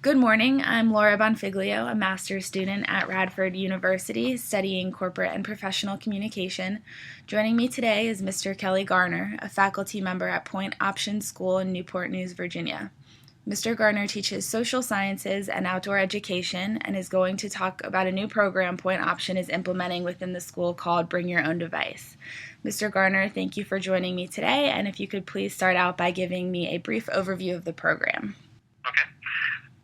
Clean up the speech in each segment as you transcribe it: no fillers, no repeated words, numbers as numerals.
Good morning. I'm Laura Bonfiglio, a master's student at Radford University studying corporate and professional communication. Joining me today is Mr. Kelly Garner, a faculty member at Point Option School in Newport News, Virginia. Mr. Garner teaches social sciences and outdoor education and is going to talk about a new program Point Option is implementing within the school called Bring Your Own Device. Mr. Garner, thank you for joining me today, and if you could please start out by giving me a brief overview of the program. Okay.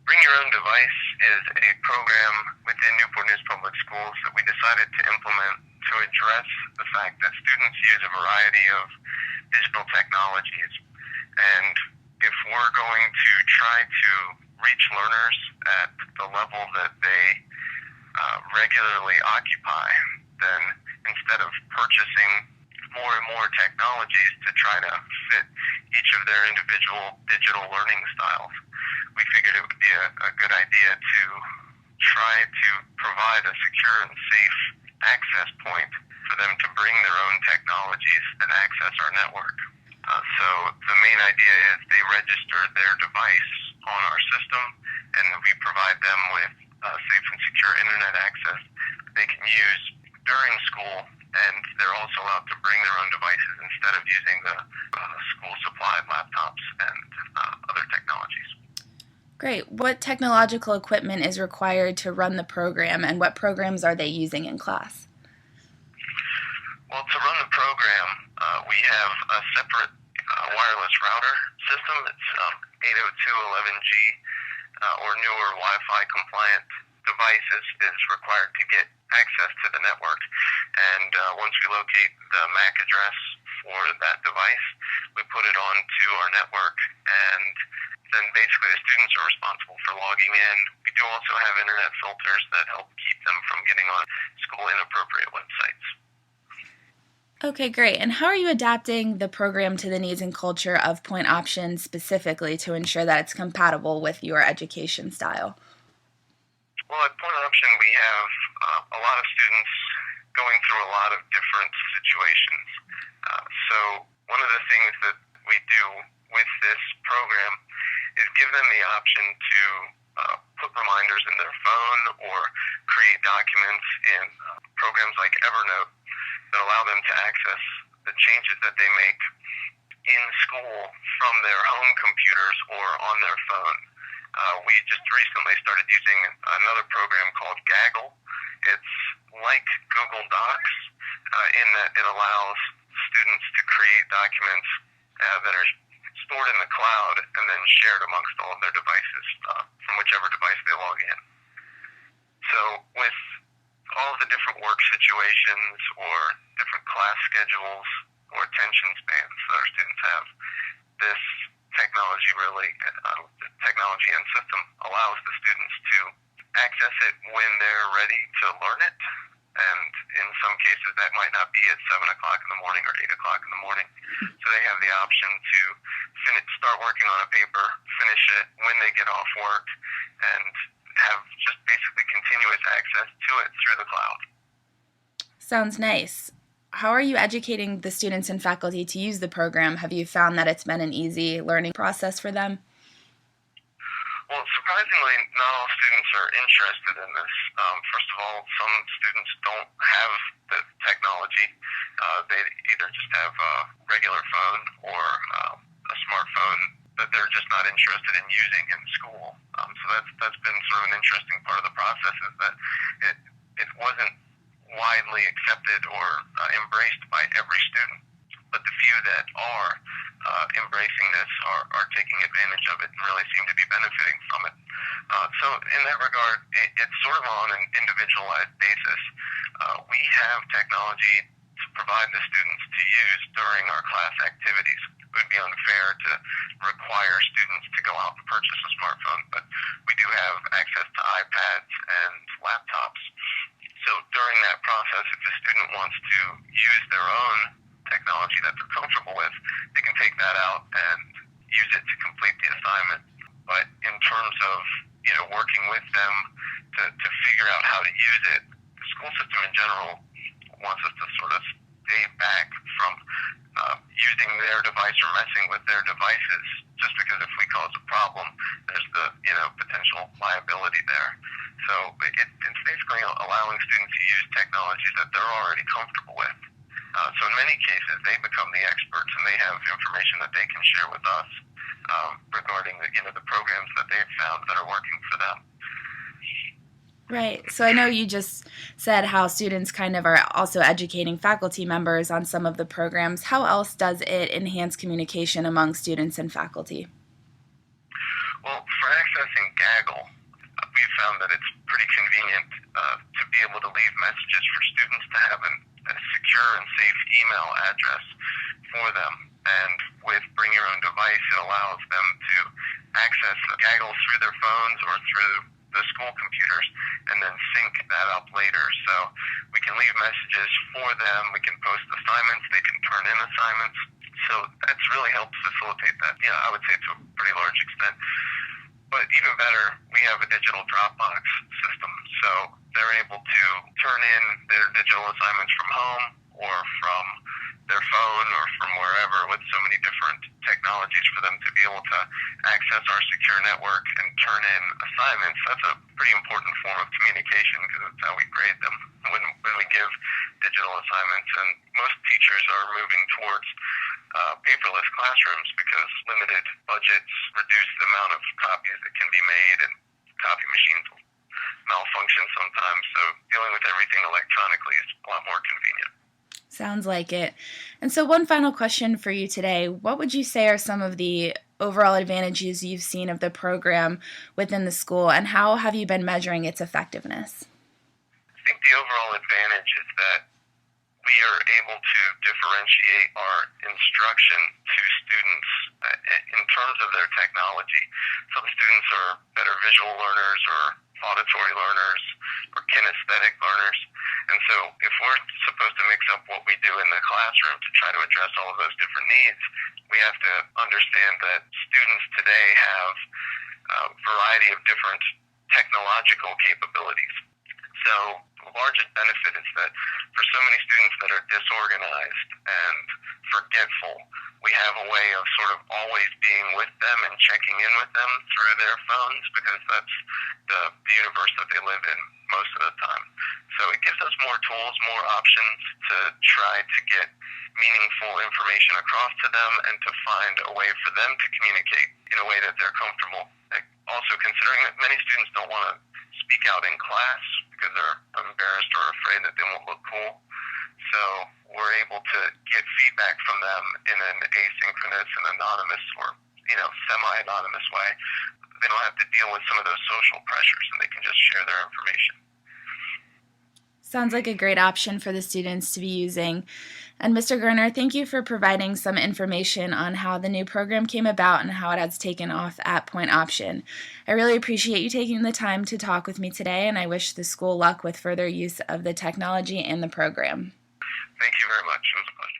Bring Your Own Device is a program within Newport News Public Schools that we decided to implement to address the fact that students use a variety of digital technologies. And if we're going to try to reach learners at the level that they regularly occupy, then instead of purchasing more and more technologies to try to fit each of their individual digital learning styles, we figured it would be a good idea to try to provide a secure and safe access point for them to bring their own technologies and access our network. So the main idea is they register their device on our system, and we provide them with safe and secure internet access they can use during school, and they're also allowed to bring their own devices instead of using the school-supplied laptops and other technologies. Great. What technological equipment is required to run the program, and what programs are they using in class? Well, to run the program, we have a separate wireless router system. It's 802.11g or newer Wi-Fi compliant devices is required to get access to the network. And once we locate the MAC address for that device, we put it onto our network, and then basically the students are responsible for logging in. We do also have internet filters that help keep them from getting on school inappropriate websites. Okay, great. And how are you adapting the program to the needs and culture of Point Option specifically to ensure that it's compatible with your education style? Well, at Point Option, we have a lot of students going through a lot of different situations. So one of the things that we do with this program is give them the option to put reminders in their phone or create documents in programs like Evernote that allow them to access the changes that they make in school from their home computers or on their phone. We just recently started using another program called Gaggle. It's like Google Docs in that it allows students to create documents that are stored in the cloud and then shared amongst all of their devices from whichever device they log in. So with all of the different work situations or different class schedules or attention spans that our students have, this technology technology and system allows the students to access it when they're ready to learn it. And in some cases, that might not be at 7 o'clock in the morning or 8 o'clock in the morning. So they have the option to start working on a paper, finish it when they get off work, and have just basically continuous access to it through the cloud. Sounds nice. How are you educating the students and faculty to use the program? Have you found that it's been an easy learning process for them? Well, surprisingly, not all students are interested in this. First of all, some students don't have the technology. They either just have a regular phone or a smartphone that they're just not interested in using in school. So that's been sort of an interesting part of the process, is that it wasn't widely accepted or embraced by every student. But the few that are embracing this are taking advantage of it and really seem to be benefiting from it. So in that regard, it's sort of on an individualized basis. We have technology to provide the students to use during our class activities. It would be unfair to require students to go out and purchase a smartphone, but we do have access to iPads and laptops. So during that process, if the student wants to use their own technology that they're comfortable with, they can take that out and use it to complete the assignment. But in terms of working with them to figure out how to use it, the school system in general wants us to sort of stay back from using their device or messing with their devices just because if we cause a problem, there's the potential liability there. So it's basically allowing students to use technologies that they're already comfortable with. So in many cases, they become the experts and they have information that they can share with us regarding the programs that they've found that are working for them. Right. So I know you just said how students kind of are also educating faculty members on some of the programs. How else does it enhance communication among students and faculty? Well, for accessing Gaggle, we've found that it's pretty convenient to be able to leave messages for students to have a secure and safe email address for them. And with Bring Your Own Device, it allows them to access Gaggle through their phones or through the school computers and then sync that up later. So we can leave messages for them, we can post assignments, they can turn in assignments. So that's really helped facilitate that, I would say to a pretty large extent. But even better, we have a digital Dropbox system. So they're able to turn in their digital assignments from home or from their phone or from wherever with so many different technologies for them to be able to access our secure network and turn in assignments. That's a pretty important form of communication because it's how we grade them when we give digital assignments. And most teachers are moving towards paperless classrooms because limited budgets reduce the amount of copies that can be made, and copy machines will malfunction sometimes. So dealing with everything electronically is a lot more convenient. Sounds like it. And so one final question for you today. What would you say are some of the overall advantages you've seen of the program within the school, and how have you been measuring its effectiveness? I think the overall advantage is that we are able to differentiate our instruction to students in terms of their technology. So the students are better visual learners or auditory learners or kinesthetic learners. And so if we're supposed to mix up what we do in the classroom to try to address all of those different needs, we have to understand that students today have a variety of different technological capabilities. So the largest benefit is that for so many students that are disorganized and forgetful, we have a way of sort of always being with them and checking in with them through their phones because that's the universe that they live in most of the time. So it gives us more tools, more options to try to get meaningful information across to them and to find a way for them to communicate in a way that they're comfortable. Also considering that many students don't want to speak out in class because they're embarrassed or afraid that they won't look cool. So we're able to get feedback from them in an asynchronous and anonymous or, semi-anonymous way. They don't have to deal with some of those social pressures and they can just share their information. Sounds like a great option for the students to be using. And Mr. Garner, thank you for providing some information on how the new program came about and how it has taken off at Point Option. I really appreciate you taking the time to talk with me today, and I wish the school luck with further use of the technology and the program. Thank you very much. It was a pleasure.